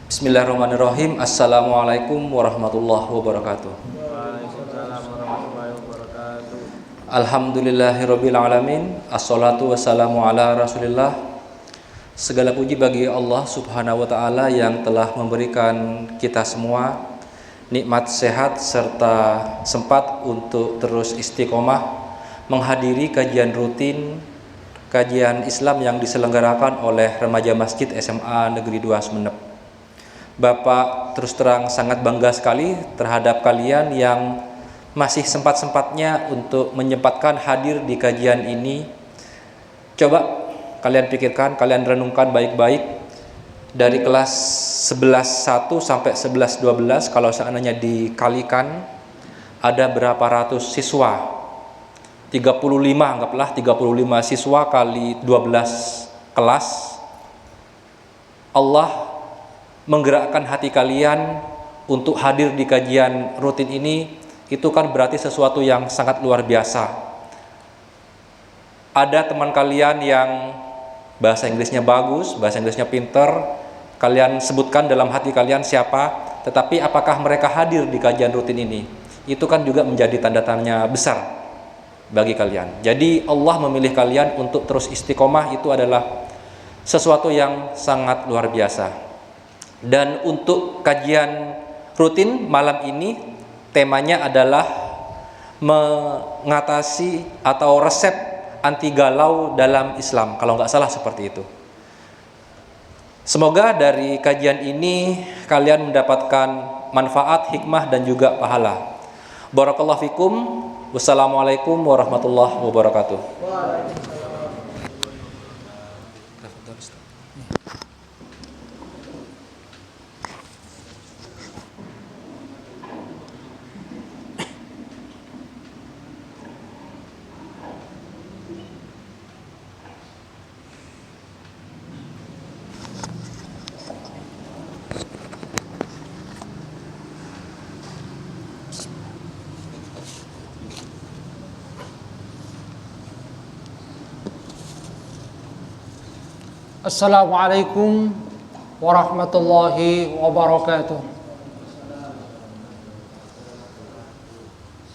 Bismillahirrahmanirrahim. Assalamualaikum warahmatullahi wabarakatuh. Waalaikumsalam warahmatullahi wabarakatuh. Alhamdulillahirabbil alamin. Assalatu wassalamu ala Rasulillah. Segala puji bagi Allah Subhanahu wa taala yang telah memberikan kita semua nikmat sehat serta sempat untuk terus istiqomah menghadiri kajian rutin kajian Islam yang diselenggarakan oleh remaja Masjid SMA Negeri 2 Sumeneb. Bapak terus terang sangat bangga sekali terhadap kalian yang masih sempat-sempatnya untuk menyempatkan hadir di kajian ini. Coba kalian pikirkan, kalian renungkan baik-baik. Dari kelas 11.1 sampai 11.12 kalau seandainya dikalikan ada berapa ratus siswa? 35, anggaplah 35 siswa kali 12 kelas. Allah menggerakkan hati kalian untuk hadir di kajian rutin ini, itu kan berarti sesuatu yang sangat luar biasa. Ada teman kalian yang bahasa Inggrisnya bagus, bahasa Inggrisnya pinter, kalian sebutkan dalam hati kalian siapa, tetapi apakah mereka hadir di kajian rutin ini? Itu kan juga menjadi tanda tanya besar bagi kalian. Jadi Allah memilih kalian untuk terus istiqomah, itu adalah sesuatu yang sangat luar biasa. Dan untuk kajian rutin malam ini temanya adalah mengatasi atau resep anti galau dalam Islam, kalau nggak salah seperti itu. Semoga dari kajian ini kalian mendapatkan manfaat, hikmah dan juga pahala. Barakallahu fikum. Wassalamualaikum warahmatullahi wabarakatuh. Assalamualaikum warahmatullahi wabarakatuh.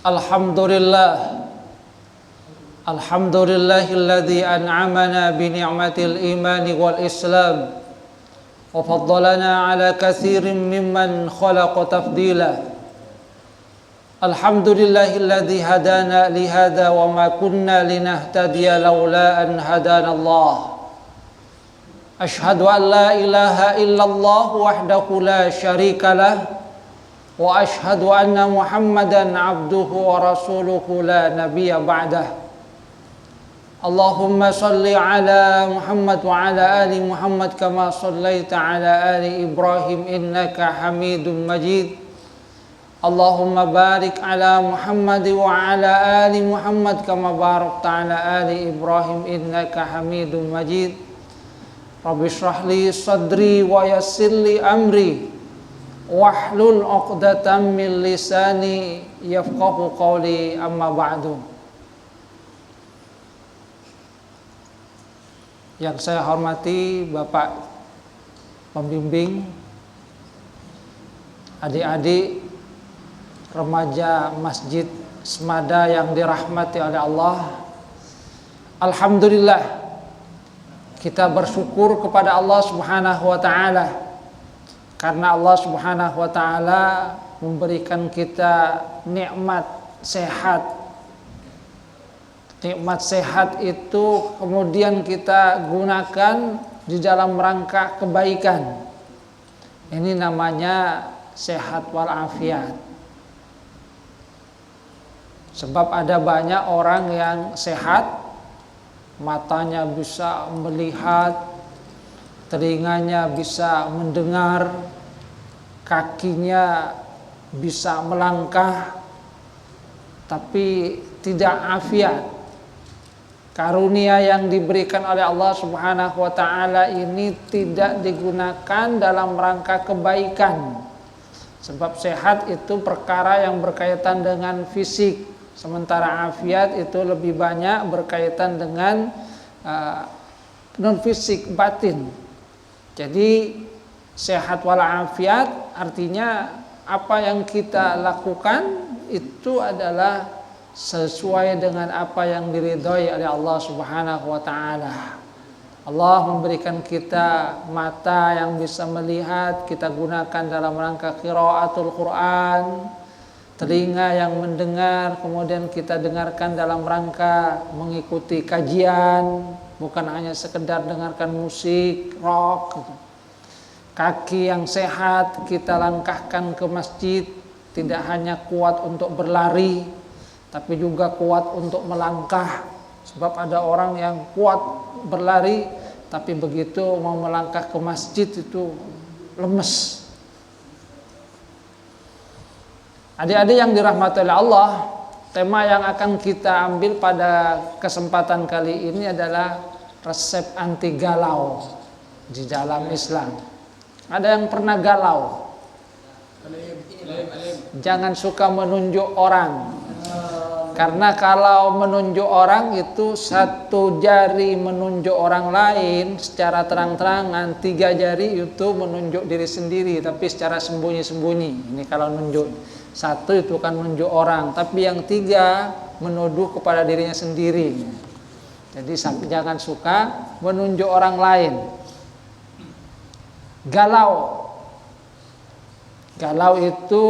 Alhamdulillahilladzi an'amana bi ni'matil imani wal islam wa faddalana ala katsirin mimman khalaqa tafdila. Alhamdulillahilladzi hadana li hadza wa ma kunna linahtadiya laula an hadana Allah. Ashhadu an la ilaha illallah wahdahu la syarika lah wa ashhadu anna Muhammadan abduhu wa rasuluhu la nabiyya ba'dah. Allahumma salli ala Muhammad wa ala ali Muhammad kama sallaita ala ali Ibrahim innaka Hamidum Majid. Allahumma barik ala Muhammad wa ala ali Muhammad kama barakta ala ali Ibrahim innaka Hamidum Majid. Rabbi shrah li sadri wa yassir li amri wahlul 'uqdatam min lisani yafqahu qawli, amma ba'du. Yang saya hormati Bapak pembimbing, adik-adik remaja Masjid Semada yang dirahmati oleh Allah. Alhamdulillah, kita bersyukur kepada Allah Subhanahu wa taala karena Allah Subhanahu wa taala memberikan kita nikmat sehat. Nikmat sehat itu kemudian kita gunakan di dalam rangka kebaikan. Ini namanya sehat walafiat. Sebab ada banyak orang yang sehat, matanya bisa melihat, telinganya bisa mendengar, kakinya bisa melangkah, tapi tidak afiat. Karunia yang diberikan oleh Allah Subhanahu wa taala ini tidak digunakan dalam rangka kebaikan. Sebab sehat itu perkara yang berkaitan dengan fisik, Sementara afiat itu lebih banyak berkaitan dengan non fisik, batin. Jadi sehat walafiat artinya apa yang kita lakukan itu adalah sesuai dengan apa yang diridhoi oleh Allah Subhanahu wa taala. Allah memberikan kita mata yang bisa melihat, kita gunakan dalam rangka qiraatul Quran, telinga yang mendengar, kemudian kita dengarkan dalam rangka mengikuti kajian, bukan hanya sekedar dengarkan musik, rock. Kaki yang sehat kita langkahkan ke masjid, tidak hanya kuat untuk berlari, tapi juga kuat untuk melangkah. Sebab ada orang yang kuat berlari, tapi begitu mau melangkah ke masjid itu lemes. Adik-adik yang dirahmati oleh Allah, tema yang akan kita ambil pada kesempatan kali ini adalah resep anti galau di dalam Islam. Ada yang pernah galau? Jangan suka menunjuk orang. Karena kalau menunjuk orang itu satu jari menunjuk orang lain secara terang-terangan, 3 jari itu menunjuk diri sendiri tapi secara sembunyi-sembunyi. Ini kalau nunjuk. 1 itu kan menunjuk orang, tapi yang 3 menuduh kepada dirinya sendiri. Jadi jangan suka menunjuk orang lain. Galau itu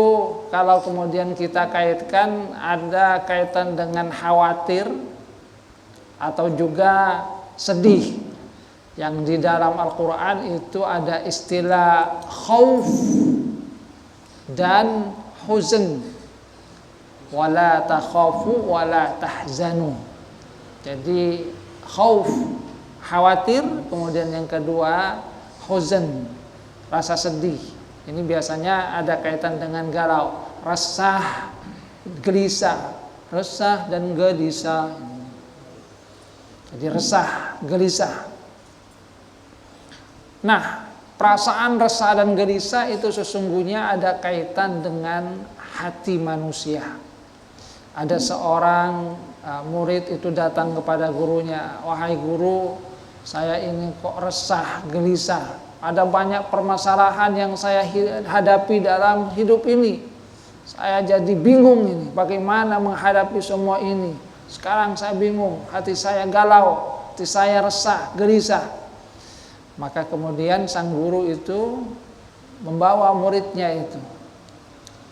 kalau kemudian kita kaitkan ada kaitan dengan khawatir atau juga sedih. Yang di dalam Al-Quran itu ada istilah khauf dan huzn. Wala takhafu wala tahzanu. Jadi khauf, khawatir, kemudian yang kedua huzn, rasa sedih. Ini biasanya ada kaitan dengan galau, resah, gelisah, resah dan gelisah. Jadi resah, gelisah. Nah, perasaan resah dan gelisah itu sesungguhnya ada kaitan dengan hati manusia. Ada seorang murid itu datang kepada gurunya, "Wahai guru, saya ini kok resah, gelisah. Ada banyak permasalahan yang saya hadapi dalam hidup ini. Saya jadi bingung ini, bagaimana menghadapi semua ini. Sekarang saya bingung, hati saya galau, hati saya resah, gelisah." Maka kemudian sang guru itu membawa muridnya itu,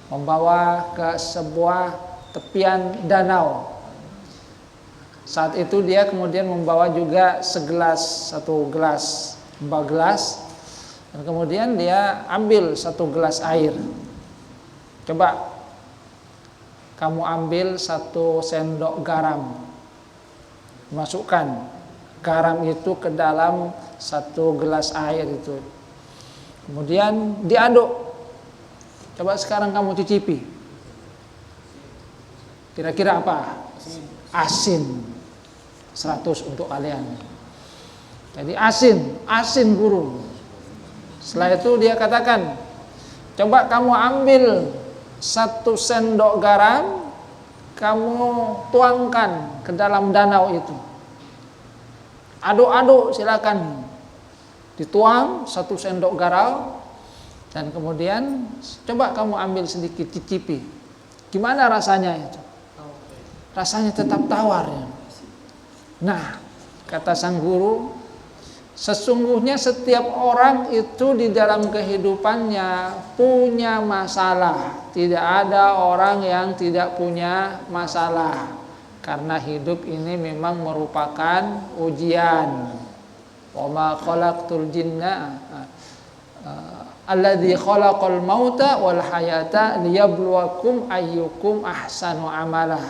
membawa ke sebuah tepian danau. Saat itu dia kemudian membawa juga satu gelas, dan kemudian dia ambil 1 gelas air. Coba kamu ambil 1 sendok garam, masukkan garam itu ke dalam 1 gelas air itu, kemudian diaduk. Coba sekarang kamu cicipi, kira-kira apa? Asin. 100 untuk kalian. Jadi asin guru. Setelah itu dia katakan, coba kamu ambil 1 sendok garam, kamu tuangkan ke dalam danau itu. Aduk-aduk, silakan. Dituang 1 sendok garam, dan kemudian coba kamu ambil sedikit, cicipi. Gimana rasanya itu? Rasanya tetap tawar ya. Nah, kata sang guru, sesungguhnya setiap orang itu di dalam kehidupannya punya masalah. Tidak ada orang yang tidak punya masalah. Karena hidup ini memang merupakan ujian. Wa ma khalaqtul jinna alladzi khalaqal mauta wal hayata liyabluwakum ayyukum ahsanu amala.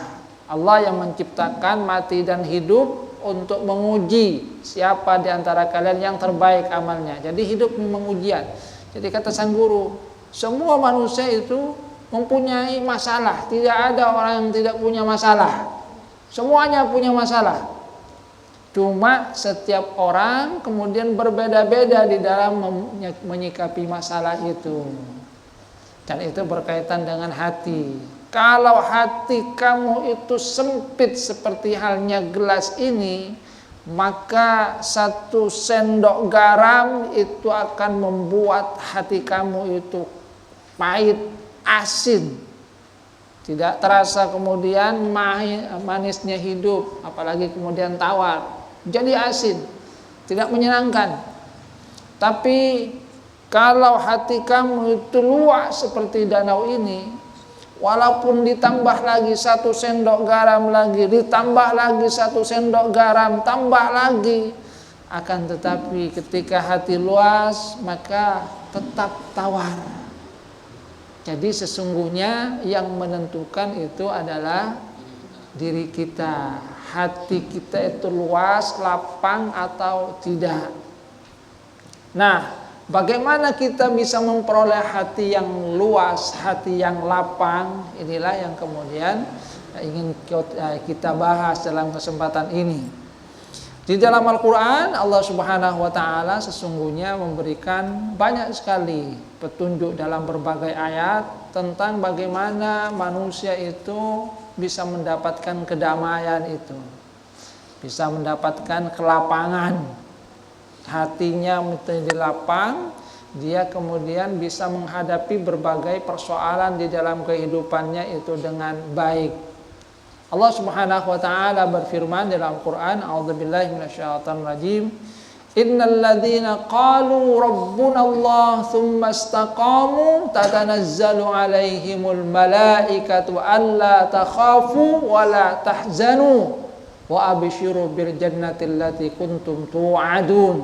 Allah yang menciptakan mati dan hidup untuk menguji siapa di antara kalian yang terbaik amalnya. Jadi hidup memang ujian. Jadi kata sang guru, semua manusia itu mempunyai masalah. Tidak ada orang yang tidak punya masalah. Semuanya punya masalah. Cuma setiap orang kemudian berbeda-beda di dalam menyikapi masalah itu. Dan itu berkaitan dengan hati. kalau hati kamu itu sempit seperti halnya gelas ini, maka 1 sendok garam itu akan membuat hati kamu itu pahit, asin. Tidak terasa kemudian manisnya hidup, apalagi kemudian tawar. Jadi asin, tidak menyenangkan. Tapi kalau hati kamu itu luas seperti danau ini, walaupun ditambah lagi 1 sendok garam lagi, ditambah lagi 1 sendok garam, tambah lagi, akan tetapi ketika hati luas maka tetap tawar. Jadi sesungguhnya yang menentukan itu adalah diri kita. Hati kita itu luas, lapang atau tidak. Nah, bagaimana kita bisa memperoleh hati yang luas, hati yang lapang? Inilah yang kemudian ingin kita bahas dalam kesempatan ini. Di dalam Al-Quran, Allah Subhanahu wa Ta'ala sesungguhnya memberikan banyak sekali petunjuk dalam berbagai ayat tentang bagaimana manusia itu bisa mendapatkan kedamaian itu, bisa mendapatkan kelapangan. Hatinya menjadi lapang, dia kemudian bisa menghadapi berbagai persoalan di dalam kehidupannya itu dengan baik. Allah Subhanahu wa Ta'ala berfirman dalam Quran, a'udzubillahi minasyaitonir rajim, innal ladzina qalu rabbuna Allah tsumma istaqamu tatanazzalu alaihimul malaikatu alla takhafu wa la tahzanu wa abshiru bil jannati allati kuntum tu'adun.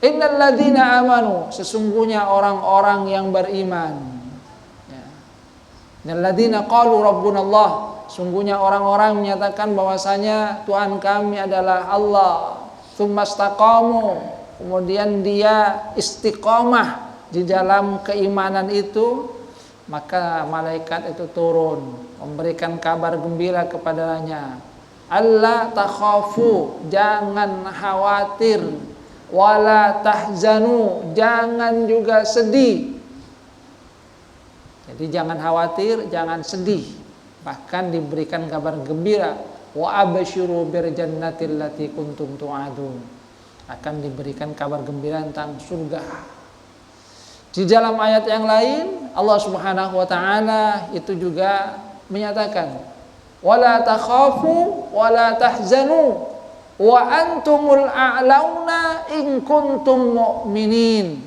Innal ladzina amanu, sesungguhnya orang-orang yang beriman. Innal ladzina qalu rabbuna Allah, sungguhnya orang-orang menyatakan bahwasanya Tuhan kami adalah Allah. Tsumastaqamu, kemudian dia istiqomah di dalam keimanan itu, maka malaikat itu turun memberikan kabar gembira kepadanya. Alla takhafu, jangan khawatir, wala tahzanu, jangan juga sedih. Jadi jangan khawatir, jangan sedih. Bahkan diberikan kabar gembira, wa absyiru bir jannatil lati kuntum tu'adun, akan diberikan kabar gembira tentang surga. Di dalam ayat yang lain Allah Subhanahu wa Ta'ala itu juga menyatakan, wala takhafu wala tahzanu wa antumul a'launa in kuntum mu'minin.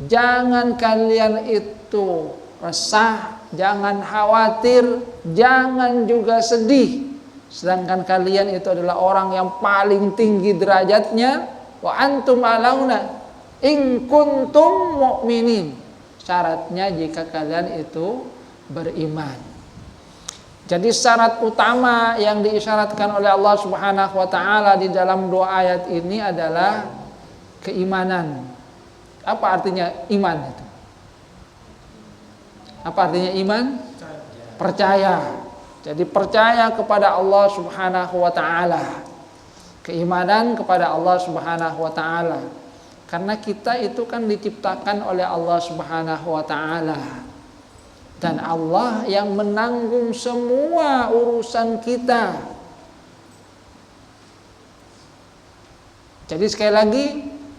Jangan kalian itu resah, jangan khawatir, jangan juga sedih, sedangkan kalian itu adalah orang yang paling tinggi derajatnya. Wa antum alauna in kuntum mu'minin, syaratnya jika kalian itu beriman. Jadi syarat utama yang diisyaratkan oleh Allah Subhanahu wa Ta'ala di dalam dua ayat ini adalah keimanan. Apa artinya iman itu? Apa artinya iman? Percaya. Jadi percaya kepada Allah Subhanahu wa Ta'ala. Keimanan kepada Allah Subhanahu wa Ta'ala. Karena kita itu kan diciptakan oleh Allah Subhanahu wa Ta'ala. Dan Allah yang menanggung semua urusan kita. Jadi sekali lagi,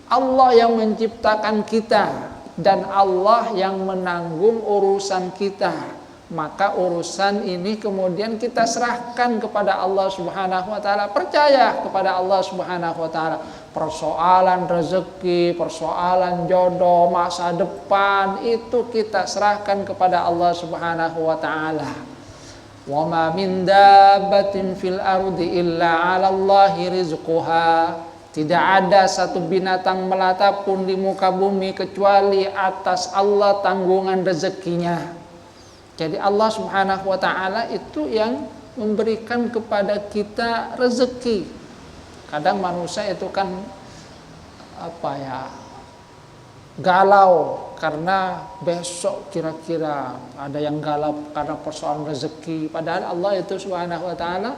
Allah yang menciptakan kita dan Allah yang menanggung urusan kita. Maka urusan ini kemudian kita serahkan kepada Allah Subhanahu wa Ta'ala. Percaya kepada Allah Subhanahu wa Ta'ala. Persoalan rezeki, persoalan jodoh, masa depan, itu kita serahkan kepada Allah Subhanahu wa Ta'ala. Wa ma min dabbatin fil ardi illa 'ala Allahi rizquha. Tidak ada satu binatang melata pun di muka bumi kecuali atas Allah tanggungan rezekinya. Jadi Allah Subhanahu wa Ta'ala itu yang memberikan kepada kita rezeki. Kadang manusia itu kan galau karena besok kira-kira ada yang galau karena persoalan rezeki. Padahal Allah itu Subhanahu wa Ta'ala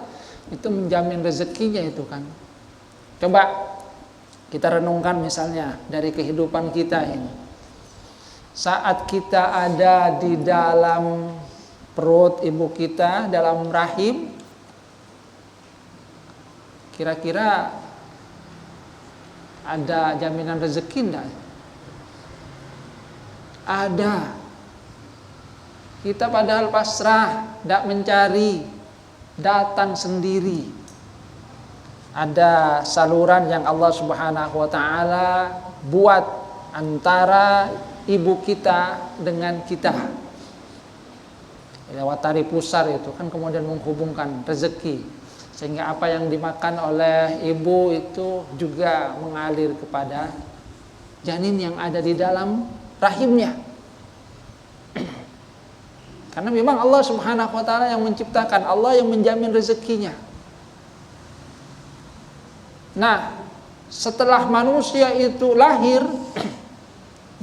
itu menjamin rezekinya itu kan. Coba kita renungkan misalnya dari kehidupan kita ini. Saat kita ada di dalam perut ibu kita dalam rahim, kira-kira ada jaminan rezeki enggak? Ada. Kita padahal pasrah, tidak mencari, datang sendiri. Ada saluran yang Allah Subhanahu wa taala buat antara ibu kita dengan kita. Lewat tali pusar itu kan kemudian menghubungkan rezeki, sehingga apa yang dimakan oleh ibu itu juga mengalir kepada janin yang ada di dalam rahimnya. Karena memang Allah Subhanahu wa taala yang menciptakan, Allah yang menjamin rezekinya. Nah, setelah manusia itu lahir,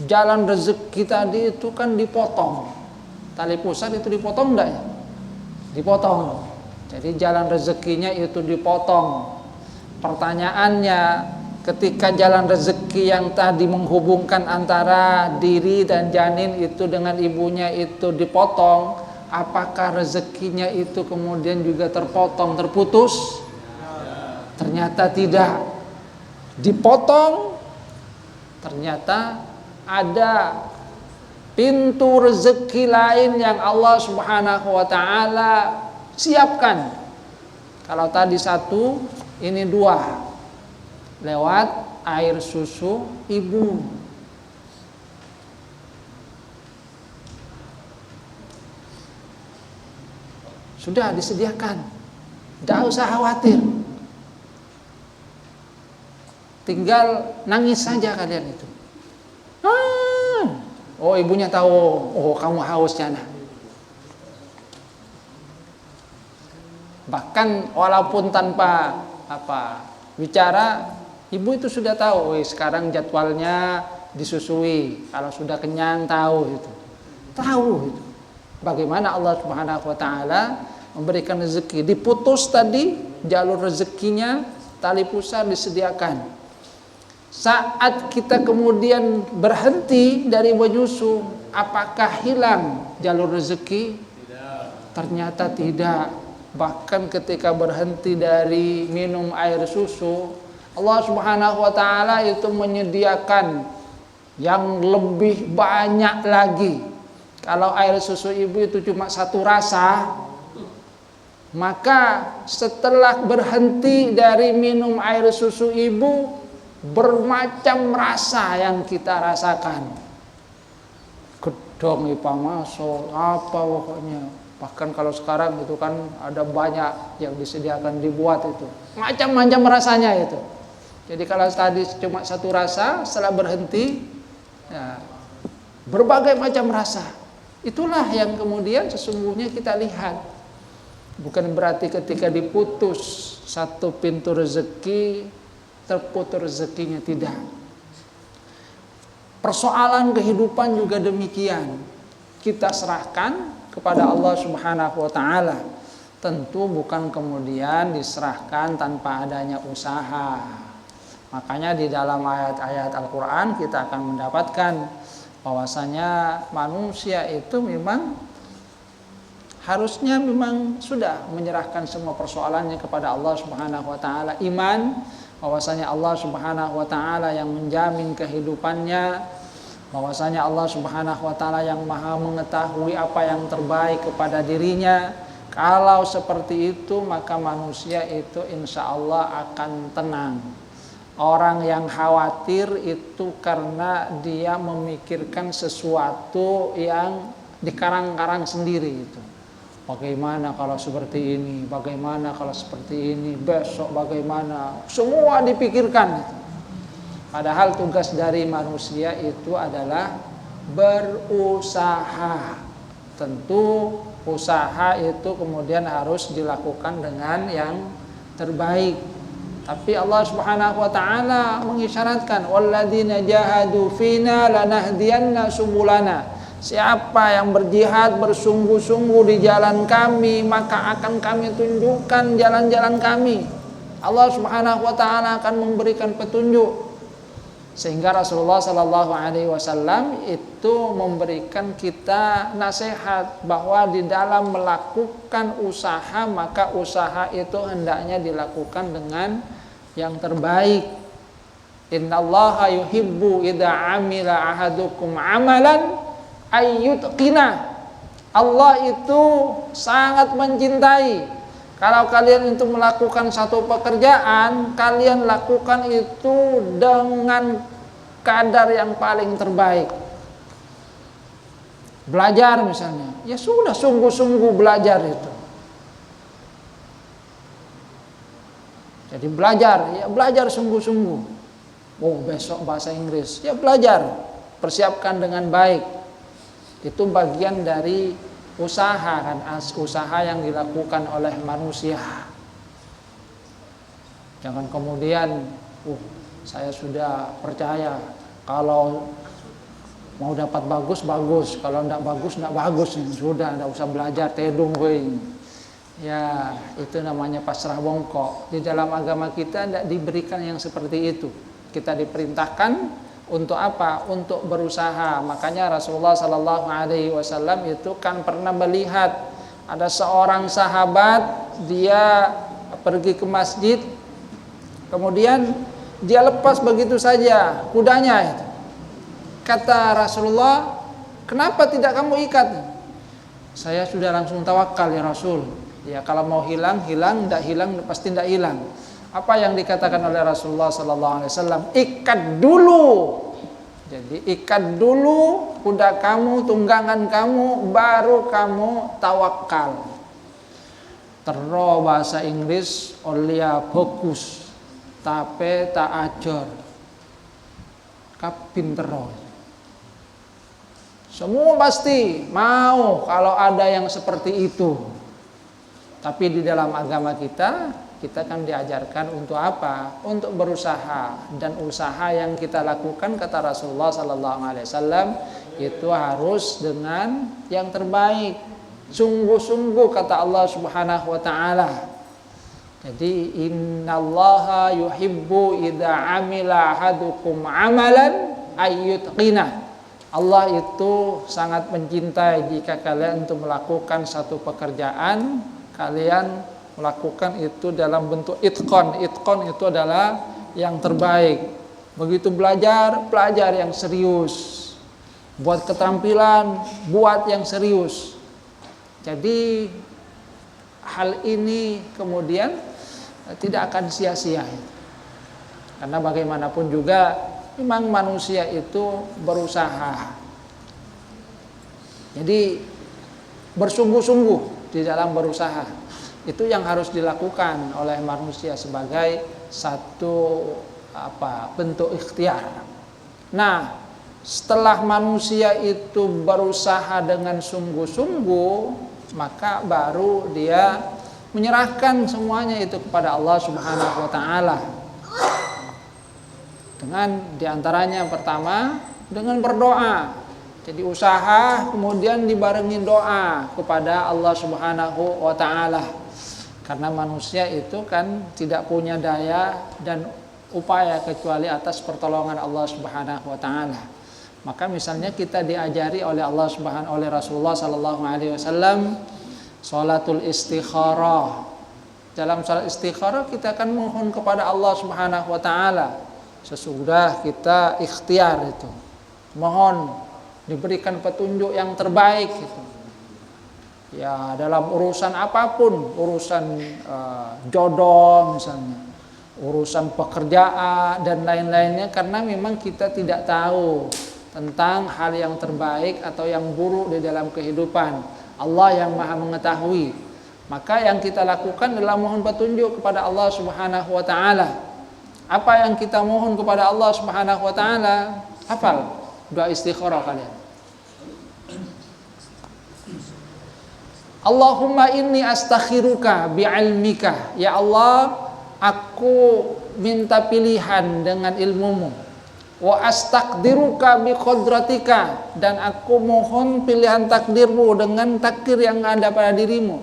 jalan rezeki tadi itu kan dipotong. Tali pusar itu dipotong enggak ya? Dipotong. Jadi jalan rezekinya itu dipotong. Pertanyaannya, ketika jalan rezeki yang tadi menghubungkan antara diri dan janin itu dengan ibunya itu dipotong, apakah rezekinya itu kemudian juga terpotong, terputus? Ternyata tidak. Dipotong, ternyata ada pintu rezeki lain yang Allah Subhanahu wa taala siapkan. Kalau tadi satu, ini dua. Lewat air susu ibu. Sudah disediakan, tidak usah khawatir. Tinggal nangis saja kalian itu. Oh, ibunya tahu, oh kamu haus jana. Bahkan walaupun tanpa bicara, ibu itu sudah tahu, sekarang jadwalnya disusui. Kalau sudah kenyang tahu itu. Tahu itu. Bagaimana Allah Subhanahu wa taala memberikan rezeki. Diputus tadi jalur rezekinya, tali pusar disediakan. Saat kita kemudian berhenti dari menyusu, apakah hilang jalur rezeki? Ternyata tidak. Bahkan ketika berhenti dari minum air susu, Allah Subhanahu wa taala itu menyediakan yang lebih banyak lagi. Kalau air susu ibu itu cuma satu rasa, maka setelah berhenti dari minum air susu ibu, bermacam rasa yang kita rasakan. Gedong ipa masuk, apa pokoknya. Bahkan kalau sekarang itu kan ada banyak yang disediakan dibuat itu. Macam-macam rasanya itu. Jadi kalau tadi cuma satu rasa, setelah berhenti, ya, berbagai macam rasa. Itulah yang kemudian sesungguhnya kita lihat. Bukan berarti ketika diputus satu pintu rezeki, terputus rezekinya, tidak. Persoalan kehidupan juga demikian. Kita serahkan kepada Allah Subhanahu wa taala. Tentu bukan kemudian diserahkan tanpa adanya usaha. Makanya di dalam ayat-ayat Al-Qur'an kita akan mendapatkan bahwasanya manusia itu memang harusnya memang sudah menyerahkan semua persoalannya kepada Allah Subhanahu wa taala. Iman bahwasanya Allah Subhanahu wa taala yang menjamin kehidupannya, bahwasanya Allah Subhanahu wa taala yang Maha mengetahui apa yang terbaik kepada dirinya. Kalau seperti itu, maka manusia itu insya Allah akan tenang. Orang yang khawatir itu karena dia memikirkan sesuatu yang dikarang-karang sendiri itu. Bagaimana kalau seperti ini, bagaimana kalau seperti ini, besok bagaimana, semua dipikirkan itu. Padahal tugas dari manusia itu adalah berusaha. Tentu usaha itu kemudian harus dilakukan dengan yang terbaik. Tapi Allah Subhanahu wa taala mengisyaratkan, walladzina jahadu fina lanahdiyanna subulana. Siapa yang berjihad bersungguh-sungguh di jalan kami, maka akan kami tunjukkan jalan-jalan kami. Allah Subhanahu wa taala akan memberikan petunjuk. Sehingga Rasulullah Sallallahu Alaihi Wasallam itu memberikan kita nasihat bahwa di dalam melakukan usaha, maka usaha itu hendaknya dilakukan dengan yang terbaik. Innallaha yuhibbu idza amila ahadukum amalan ayyutqina. Allah itu sangat mencintai kalau kalian itu melakukan satu pekerjaan, kalian lakukan itu dengan kadar yang paling terbaik. Belajar misalnya, ya sudah sungguh-sungguh belajar itu. Jadi belajar, ya belajar sungguh-sungguh. Oh, besok bahasa Inggris, ya belajar, persiapkan dengan baik. Itu bagian dari usaha kan, usaha yang dilakukan oleh manusia. Jangan kemudian saya sudah percaya kalau mau dapat bagus, kalau enggak bagus, sudah enggak usah belajar tedung we. Ya, itu namanya pasrah bongkok. Di dalam agama kita enggak diberikan yang seperti itu. Kita diperintahkan untuk apa? Untuk berusaha. Makanya Rasulullah Sallallahu Alaihi Wasallam itu kan pernah melihat ada seorang sahabat, dia pergi ke masjid, kemudian dia lepas begitu saja kudanya itu. Kata Rasulullah, kenapa tidak kamu ikat? Saya sudah langsung tawakal ya Rasul. Ya kalau mau hilang, tidak hilang pasti tidak hilang. Apa yang dikatakan oleh Rasulullah Sallallahu Alaihi Wasallam? Ikat dulu. Jadi ikat dulu kuda kamu, tunggangan kamu, baru kamu tawakal. Tero bahasa Inggris olia fokus, tapi tak ajar. Kapin tero. Semua pasti mau kalau ada yang seperti itu. Tapi di dalam agama kita kan diajarkan untuk apa? Untuk berusaha, dan usaha yang kita lakukan kata Rasulullah Sallallahu Alaihi Wasallam itu harus dengan yang terbaik, sungguh-sungguh kata Allah Subhanahu Wa Taala. Jadi innallaha yuhibbu idza amila ahadukum amalan ayyutqina. Allah itu sangat mencintai jika kalian untuk melakukan satu pekerjaan, kalian melakukan itu dalam bentuk itqon. Itqon itu adalah yang terbaik. Begitu belajar yang serius. Buat keterampilan, buat yang serius. Jadi hal ini kemudian tidak akan sia-sia. Karena bagaimanapun juga memang manusia itu berusaha. Jadi bersungguh-sungguh di dalam berusaha. Itu yang harus dilakukan oleh manusia sebagai satu bentuk ikhtiar. Nah, setelah manusia itu berusaha dengan sungguh-sungguh, maka baru dia menyerahkan semuanya itu kepada Allah Subhanahu wa taala. Dengan diantaranya yang pertama dengan berdoa. Jadi usaha kemudian dibarengi doa kepada Allah Subhanahu wa taala. Karena manusia itu kan tidak punya daya dan upaya kecuali atas pertolongan Allah Subhanahu wa taala. Maka misalnya kita diajari oleh oleh Rasulullah Sallallahu Alaihi Wasallam salatul istikharah. Dalam salat istikharah kita akan mohon kepada Allah Subhanahu wa taala sesudah kita ikhtiar itu. Mohon diberikan petunjuk yang terbaik itu. Ya dalam urusan apapun, urusan jodoh misalnya, urusan pekerjaan dan lain-lainnya, karena memang kita tidak tahu tentang hal yang terbaik atau yang buruk di dalam kehidupan. Allah yang Maha mengetahui. Maka yang kita lakukan adalah mohon petunjuk kepada Allah Subhanahu wa taala. Apa yang kita mohon kepada Allah Subhanahu wa taala? Hafal doa istikharah kalian. Allahumma inni astakhiruka bi'ilmika. Ya Allah, aku minta pilihan dengan ilmumu. Wa astaqdiruka biqadratika, dan aku mohon pilihan takdirmu dengan takdir yang ada pada dirimu.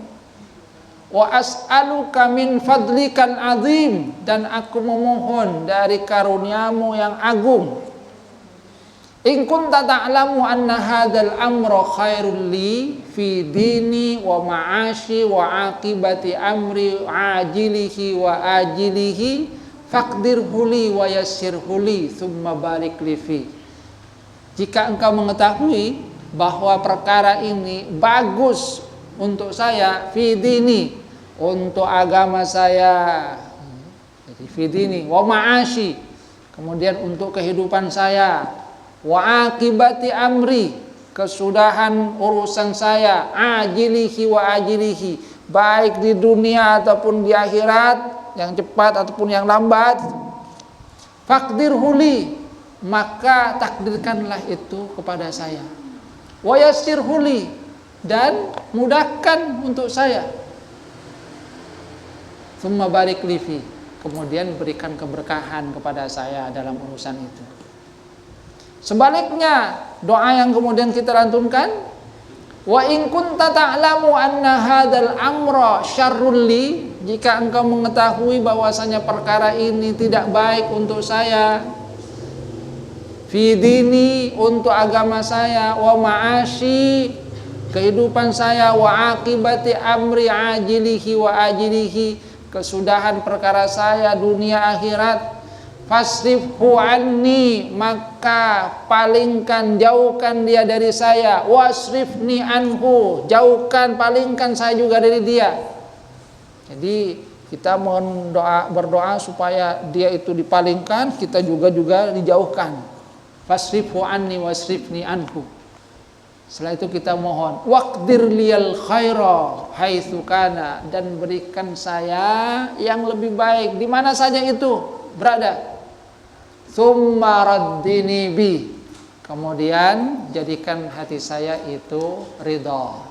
Wa as'aluka min fadlikal azim, dan aku memohon dari karuniamu yang agung. In kunta ta'lamu anna hadzal amra khairul li fi dini wa ma'ashi wa aqibati amri ajilihi wa ajilihi faqdirhu li wa yassirhu li thumma barik li fi. Jika engkau mengetahui bahwa perkara ini bagus untuk saya, fi dini, untuk agama saya, jadi fi dini, wa ma'ashi, kemudian untuk kehidupan saya, wa akibati amri, kesudahan urusan saya, ajilihi wa ajilihi, baik di dunia ataupun di akhirat, yang cepat ataupun yang lambat. Faqdirhu li, maka takdirkanlah itu kepada saya. Wa yassirhu li, dan mudahkan untuk saya. Tsumma barik li fi, kemudian berikan keberkahan kepada saya dalam urusan itu. Sebaliknya, doa yang kemudian kita lantunkan, wa in kunta ta'lamu anna hadzal amra syarrul li, jika engkau mengetahui bahwasanya perkara ini tidak baik untuk saya, fi dini, untuk agama saya, wa ma'ashi, kehidupan saya, wa akibati amri ajilihi wa ajilihi, kesudahan perkara saya dunia akhirat, fasrifhu anni, maka palingkan, jauhkan dia dari saya, wasrifni anhu, jauhkan, palingkan saya juga dari dia. Jadi kita mohon berdoa supaya dia itu dipalingkan, kita juga dijauhkan. Fasrifhu anni wasrifni anhu. Setelah itu kita mohon waqdir liyal khaira haitsu kana, dan berikan saya yang lebih baik di mana saja itu berada. Tsumma raddini bi, kemudian jadikan hati saya itu ridha.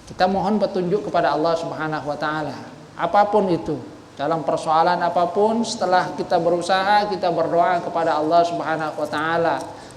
Kita mohon petunjuk kepada Allah Subhanahu wa taala, apapun itu, dalam persoalan apapun. Setelah kita berusaha, kita berdoa kepada Allah Subhanahu wa taala.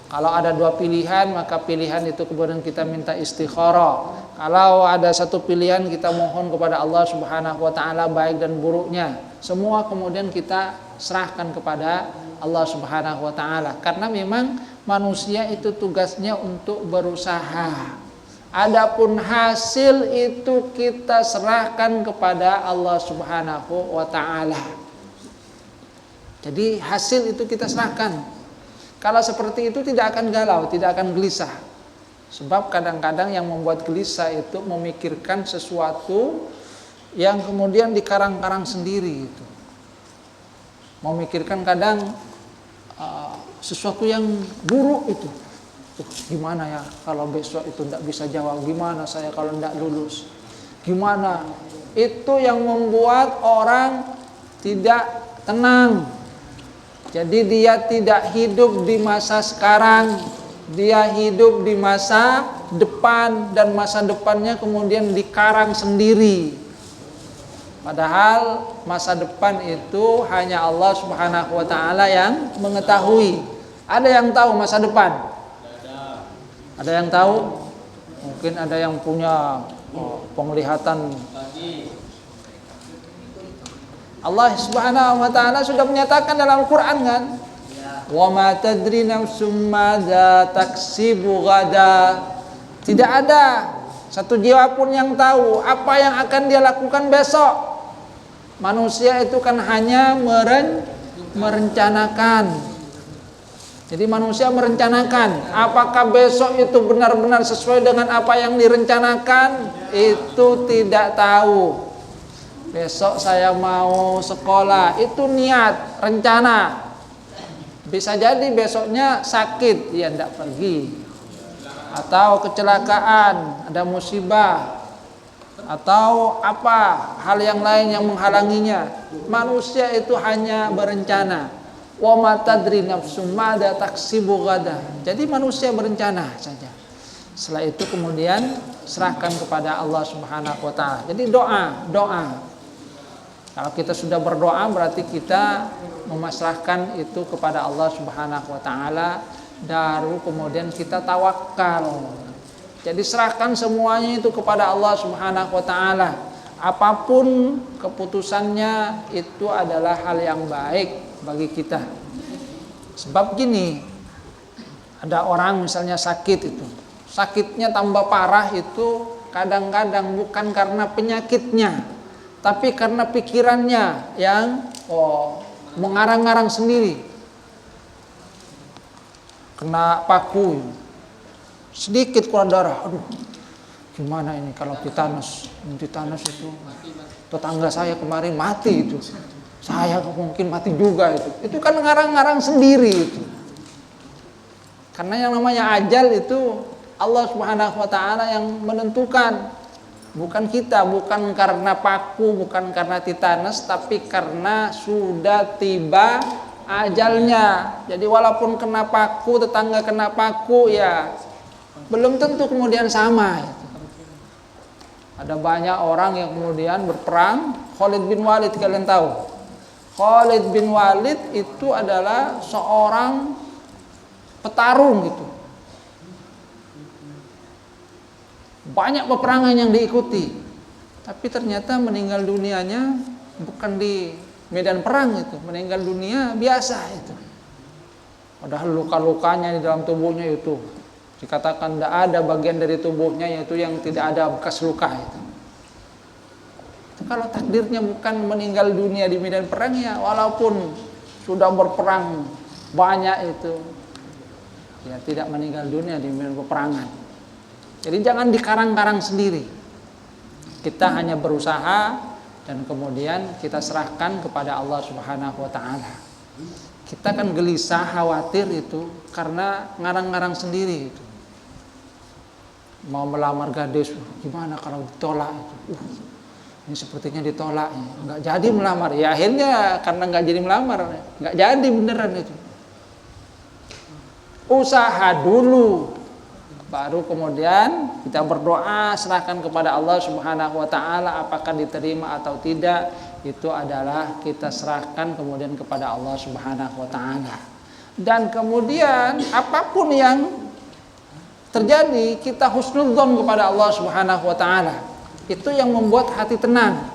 Kalau ada dua pilihan, maka pilihan itu kemudian kita minta istikharah. Kalau ada satu pilihan, kita mohon kepada Allah Subhanahu wa taala baik dan buruknya. Semua kemudian kita serahkan kepada Allah Subhanahu wa taala, karena memang manusia itu tugasnya untuk berusaha. Adapun hasil itu kita serahkan kepada Allah Subhanahu wa taala. Jadi hasil itu kita serahkan. Kalau seperti itu tidak akan galau, tidak akan gelisah. Sebab kadang-kadang yang membuat gelisah itu memikirkan sesuatu yang kemudian dikarang-karang sendiri itu. Memikirkan kadang sesuatu yang buruk itu. Gimana ya kalau besok itu tidak bisa jawab, gimana saya kalau tidak lulus, gimana. Itu yang membuat orang tidak tenang. Jadi dia tidak hidup di masa sekarang, dia hidup di masa depan, dan masa depannya kemudian dikarang sendiri. Padahal masa depan itu hanya Allah Subhanahu wa taala yang mengetahui. Ada yang tahu masa depan? Ada yang tahu? Mungkin ada yang punya penglihatan. Allah Subhanahu wa taala sudah menyatakan dalam Al-Qur'an kan? Wa ma tadri nafsum madza taksibu ghadan. Tidak ada satu jiwa pun yang tahu apa yang akan dia lakukan besok. Manusia itu kan hanya merencanakan. Jadi manusia merencanakan, apakah besok itu benar-benar sesuai dengan apa yang direncanakan, itu tidak tahu. Besok saya mau sekolah, itu niat, rencana. Bisa jadi besoknya sakit, ya tidak pergi. Atau kecelakaan, ada musibah, atau apa hal yang lain yang menghalanginya. Manusia itu hanya berencana. Wa ma tadri nafsum madza taksibu ghadan. Jadi manusia berencana saja. Setelah itu kemudian serahkan kepada Allah Subhanahu wa taala. Jadi doa. Kalau kita sudah berdoa berarti kita memasrahkan itu kepada Allah Subhanahu wa taala, baru kemudian kita tawakal. Jadi serahkan semuanya itu kepada Allah Subhanahu wa taala. apapun keputusannya itu adalah hal yang baik bagi kita. Sebab gini, ada orang misalnya sakit itu, sakitnya tambah parah itu kadang-kadang bukan karena penyakitnya, tapi karena pikirannya yang mengarang-arang sendiri. Kena paku, sedikit keluar darah, aduh gimana ini kalau tetanus itu tetangga saya kemarin mati itu, saya mungkin mati juga itu kan ngarang-ngarang sendiri itu. Karena yang namanya ajal itu Allah Subhanahu wa taala yang menentukan, bukan kita, bukan karena paku, bukan karena tetanus, tapi karena sudah tiba ajalnya. Jadi walaupun kena paku, tetangga kena paku, ya belum tentu kemudian sama itu. Ada banyak orang yang kemudian berperang. Khalid bin Walid, kalian tahu, Khalid bin Walid itu adalah seorang petarung gitu. Banyak peperangan yang diikuti, tapi ternyata meninggal dunianya bukan di medan perang itu, meninggal dunia biasa itu. Padahal luka-lukanya di dalam tubuhnya itu dikatakan tidak ada bagian dari tubuhnya yaitu yang tidak ada bekas luka itu. Kalau takdirnya bukan meninggal dunia di medan perang, ya walaupun sudah berperang banyak itu, ya tidak meninggal dunia di medan peperangan. Jadi jangan dikarang-karang sendiri. Kita hanya berusaha dan kemudian kita serahkan kepada Allah Subhanahu wa taala. Kita kan gelisah, khawatir itu karena ngarang-ngarang sendiri itu. Mau melamar gadis, gimana kalau ditolak itu? Ini sepertinya ditolak, nggak jadi melamar. Ya akhirnya karena nggak jadi melamar, nggak jadi beneran itu. Usaha dulu, baru kemudian kita berdoa, serahkan kepada Allah Subhanahu wa taala, apakah diterima atau tidak, itu adalah kita serahkan kemudian kepada Allah Subhanahu wa taala. Dan kemudian apapun yang terjadi, kita husnudzon kepada Allah Subhanahu wa taala. Itu yang membuat hati tenang.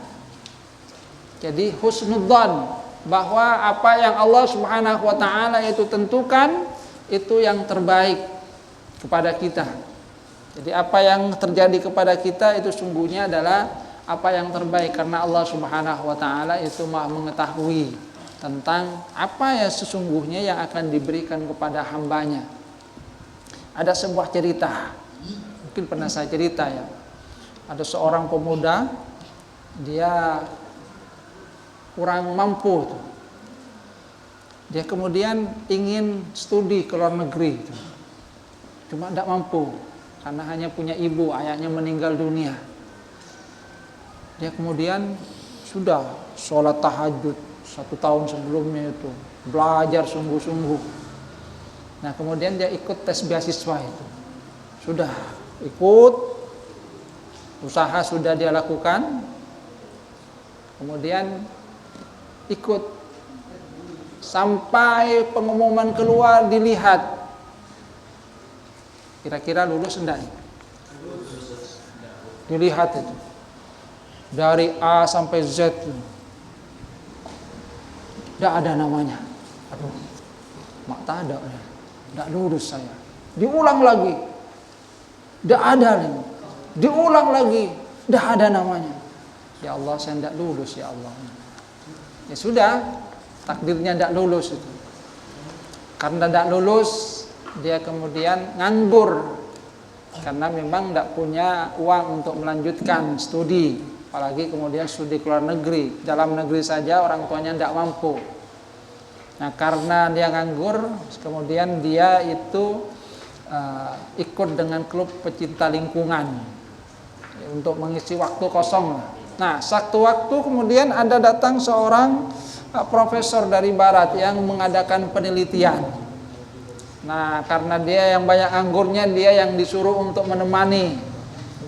Jadi husnudzon bahwa apa yang Allah Subhanahu wa taala itu tentukan itu yang terbaik kepada kita. Jadi apa yang terjadi kepada kita itu sungguhnya adalah apa yang terbaik, karena Allah Subhanahu wa taala itu Maha mengetahui tentang apa ya sesungguhnya yang akan diberikan kepada hambanya. Ada sebuah cerita, mungkin pernah saya cerita ya. Ada seorang pemuda, dia kurang mampu tuh. Dia kemudian ingin studi ke luar negeri tuh. Cuma tidak mampu karena hanya punya ibu, ayahnya meninggal dunia. Dia kemudian sudah sholat tahajud 1 tahun sebelumnya itu, belajar sungguh-sungguh. Nah kemudian dia ikut tes beasiswa itu, sudah ikut, usaha sudah dia lakukan, kemudian ikut sampai pengumuman keluar, dilihat kira-kira lulus enggak. Dilihat itu dari A sampai Z, tidak ada namanya. Aduh, mak tak ada. Tidak lulus saya. Diulang lagi, tidak ada lagi. Diulang lagi, tidak ada namanya. Ya Allah, saya tidak lulus ya Allah. Ya sudah, takdirnya tidak lulus itu. Karena tidak lulus, dia kemudian nganggur. Karena memang tidak punya uang untuk melanjutkan studi. Apalagi kemudian studi ke luar negeri. Dalam negeri saja orang tuanya tidak mampu. Nah karena dia nganggur, kemudian dia itu ikut dengan klub pecinta lingkungan untuk mengisi waktu kosong. Nah satu waktu kemudian ada datang seorang profesor dari barat yang mengadakan penelitian. Nah karena dia yang banyak anggurnya, dia yang disuruh untuk menemani.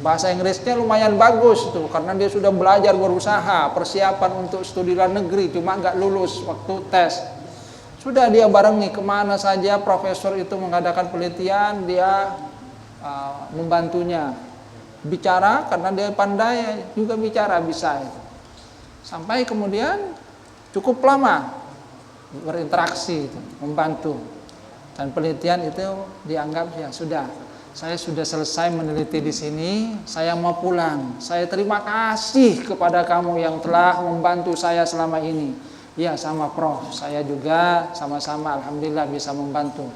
Bahasa Inggrisnya lumayan bagus tuh, karena dia sudah belajar, berusaha, persiapan untuk studi luar negeri, cuma nggak lulus waktu tes. Sudah dia barengi kemana saja profesor itu mengadakan penelitian, dia membantunya bicara karena dia pandai juga bicara bisa itu. Sampai kemudian cukup lama berinteraksi itu, membantu. Dan penelitian itu dianggap ya sudah, saya sudah selesai meneliti di sini, saya mau pulang. Saya terima kasih kepada kamu yang telah membantu saya selama ini. Ya sama Prof, saya juga sama-sama alhamdulillah bisa membantu.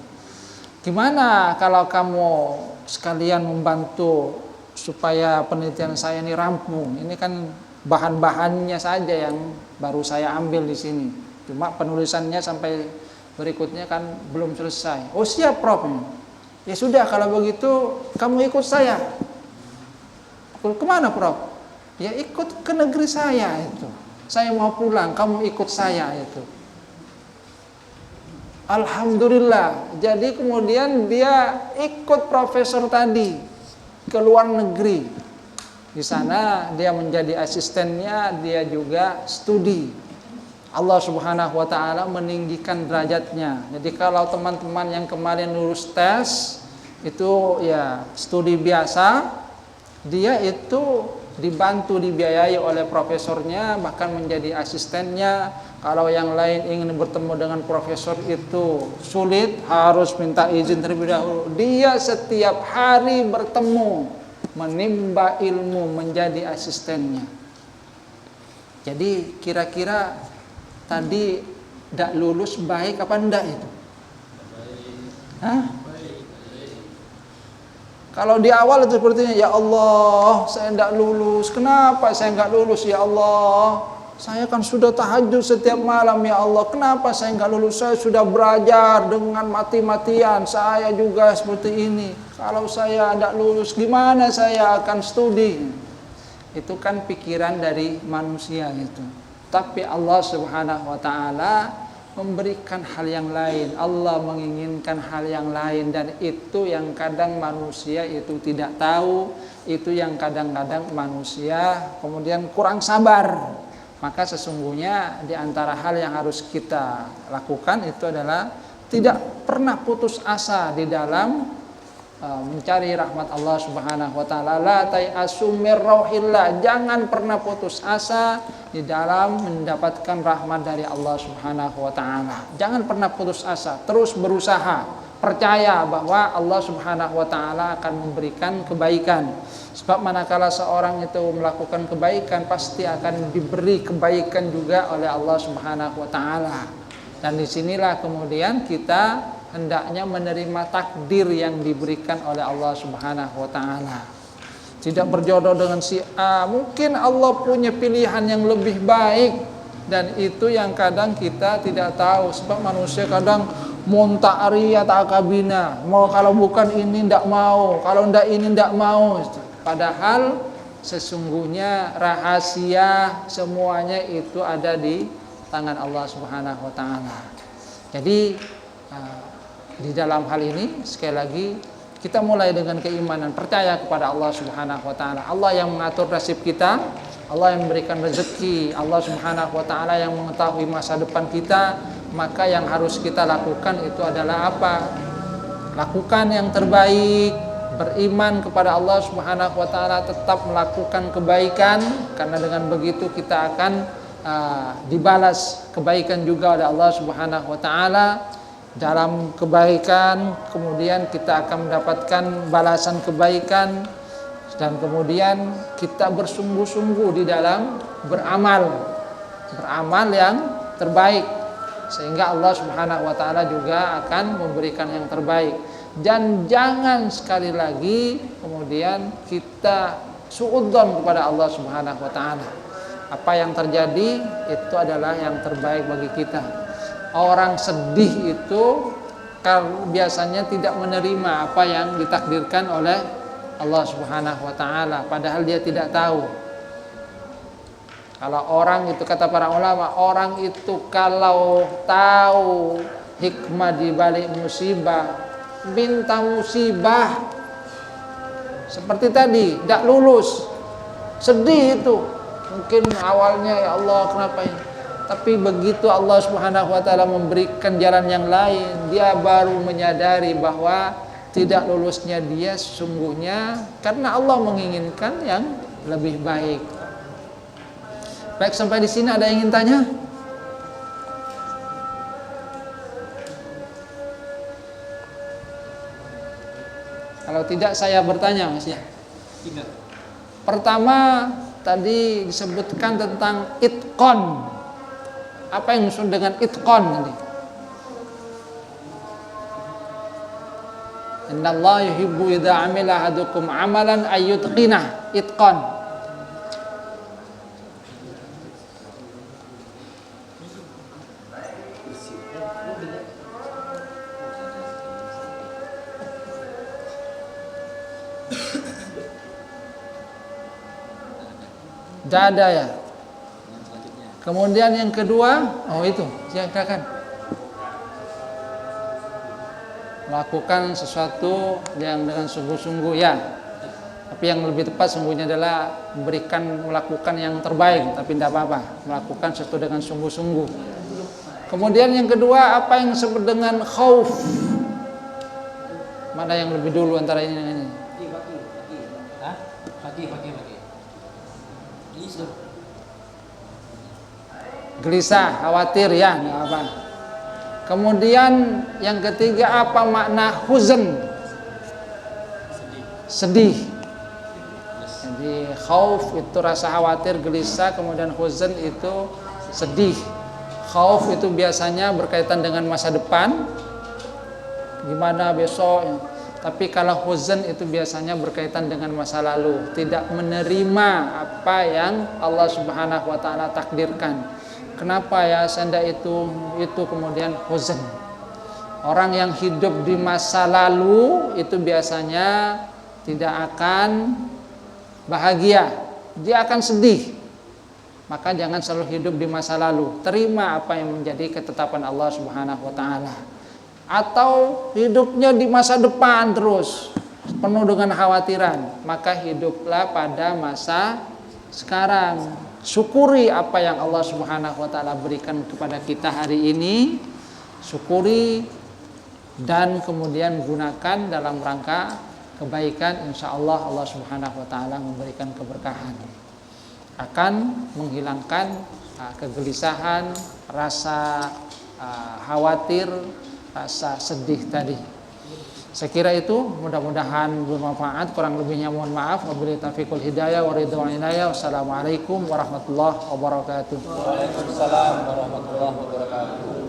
Gimana kalau kamu sekalian membantu supaya penelitian saya ini rampung? Ini kan bahan-bahannya saja yang baru saya ambil di sini. Cuma penulisannya sampai berikutnya kan belum selesai. Oh siap Prof. Ya sudah kalau begitu kamu ikut saya. Kemana Prof? Ya ikut ke negeri saya itu. Saya mau pulang, kamu ikut saya itu. Alhamdulillah. Jadi kemudian dia ikut profesor tadi ke luar negeri. Di sana dia menjadi asistennya, dia juga studi. Allah Subhanahu wa taala meninggikan derajatnya. Jadi kalau teman-teman yang kemarin lulus tes itu ya studi biasa, dia itu dibantu dibiayai oleh profesornya, bahkan menjadi asistennya. Kalau yang lain ingin bertemu dengan profesor itu sulit, harus minta izin terlebih dahulu. Dia setiap hari bertemu, menimba ilmu, menjadi asistennya. Jadi kira-kira tadi tidak lulus baik apa enggak itu? Hah? Kalau di awal itu sepertinya, ya Allah, saya tidak lulus. Kenapa saya nggak lulus ya Allah? Saya kan sudah tahajud setiap malam ya Allah. Kenapa saya nggak lulus? Saya sudah belajar dengan mati-matian. Saya juga seperti ini. Kalau saya tidak lulus, gimana saya akan studi? Itu kan pikiran dari manusia itu. Tapi Allah Subhanahu wa taala memberikan hal yang lain. Allah menginginkan hal yang lain, dan itu yang kadang manusia itu tidak tahu, itu yang kadang-kadang manusia kemudian kurang sabar. Maka sesungguhnya di antara hal yang harus kita lakukan itu adalah tidak pernah putus asa di dalam mencari rahmat Allah Subhanahu wa taala. La tai'asu mir rauhillah, jangan pernah putus asa di dalam mendapatkan rahmat dari Allah Subhanahu wa taala. Jangan pernah putus asa, terus berusaha, percaya bahwa Allah Subhanahu wa taala akan memberikan kebaikan. Sebab manakala seorang itu melakukan kebaikan, pasti akan diberi kebaikan juga oleh Allah Subhanahu wa taala. Dan disinilah kemudian kita hendaknya menerima takdir yang diberikan oleh Allah Subhanahu wa taala. Tidak berjodoh dengan si A, mungkin Allah punya pilihan yang lebih baik, dan itu yang kadang kita tidak tahu. Sebab manusia kadang munta'ariyat akabina, mau kalau bukan ini ndak mau, kalau ndak ini ndak mau. Padahal sesungguhnya rahasia semuanya itu ada di tangan Allah Subhanahu wa taala. Jadi di dalam hal ini sekali lagi kita mulai dengan keimanan, percaya kepada Allah Subhanahu wa taala. Allah yang mengatur nasib kita, Allah yang memberikan rezeki, Allah Subhanahu wa taala yang mengetahui masa depan kita. Maka yang harus kita lakukan itu adalah apa? Lakukan yang terbaik, beriman kepada Allah Subhanahu wa taala, tetap melakukan kebaikan, karena dengan begitu kita akan dibalas kebaikan juga oleh Allah Subhanahu wa taala. Dalam kebaikan kemudian kita akan mendapatkan balasan kebaikan, dan kemudian kita bersungguh-sungguh di dalam beramal yang terbaik, sehingga Allah Subhanahu wa taala juga akan memberikan yang terbaik. Dan jangan sekali lagi kemudian kita suudzon kepada Allah Subhanahu wa taala. Apa yang terjadi itu adalah yang terbaik bagi kita. Orang sedih itu biasanya tidak menerima apa yang ditakdirkan oleh Allah Subhanahu wa taala, padahal dia tidak tahu. Kalau orang itu, kata para ulama, orang itu kalau tahu hikmah di balik musibah, minta musibah. Seperti tadi, tidak lulus, sedih itu. Mungkin awalnya, ya Allah kenapa ini? Tapi begitu Allah Subhanahu wa taala memberikan jalan yang lain, dia baru menyadari bahwa tidak lulusnya dia sesungguhnya karena Allah menginginkan yang lebih baik. Baik, sampai di sini ada yang ingin tanya? Kalau tidak saya bertanya Mas ya. Tidak. Pertama tadi disebutkan tentang itqon. Apa yang maksud dengan itqon tadi? Innallaha yuhibbu idza amila ahadukum amalan ayyutqinah. Itqon. Tidak ada ya. Kemudian yang kedua, oh itu, silakan. Melakukan sesuatu yang dengan sungguh-sungguh ya. Tapi yang lebih tepat sungguhnya adalah melakukan yang terbaik, tapi tidak apa-apa. Melakukan sesuatu dengan sungguh-sungguh. Kemudian yang kedua, apa yang disebut dengan khauf? Mana yang lebih dulu antara ini dengan ini? Gelisah, khawatir ya, nggak apa. Kemudian yang ketiga, apa makna huzn? Sedih. Jadi khauf itu rasa khawatir, gelisah, kemudian huzn itu sedih. Khauf itu biasanya berkaitan dengan masa depan, gimana besok. Tapi kalau huzn itu biasanya berkaitan dengan masa lalu, tidak menerima apa yang Allah Subhanahu wa taala takdirkan. Kenapa ya senda itu kemudian huzn. Orang yang hidup di masa lalu itu biasanya tidak akan bahagia, dia akan sedih. Maka jangan selalu hidup di masa lalu. Terima apa yang menjadi ketetapan Allah Subhanahu wa taala. Atau hidupnya di masa depan terus penuh dengan khawatiran, maka hiduplah pada masa sekarang. Syukuri apa yang Allah Subhanahu wa taala berikan kepada kita hari ini. Syukuri dan kemudian gunakan dalam rangka kebaikan. Insyaallah Allah Subhanahu wa taala memberikan keberkahan. Akan menghilangkan kegelisahan, rasa khawatir, rasa sedih tadi. Saya kira itu, mudah-mudahan bermanfaat. Kurang lebihnya mohon maaf. Wabillahi taufiqul hidayah wa ridwan inayah. Wassalamualaikum warahmatullahi wabarakatuh. Waalaikumsalam warahmatullahi wabarakatuh.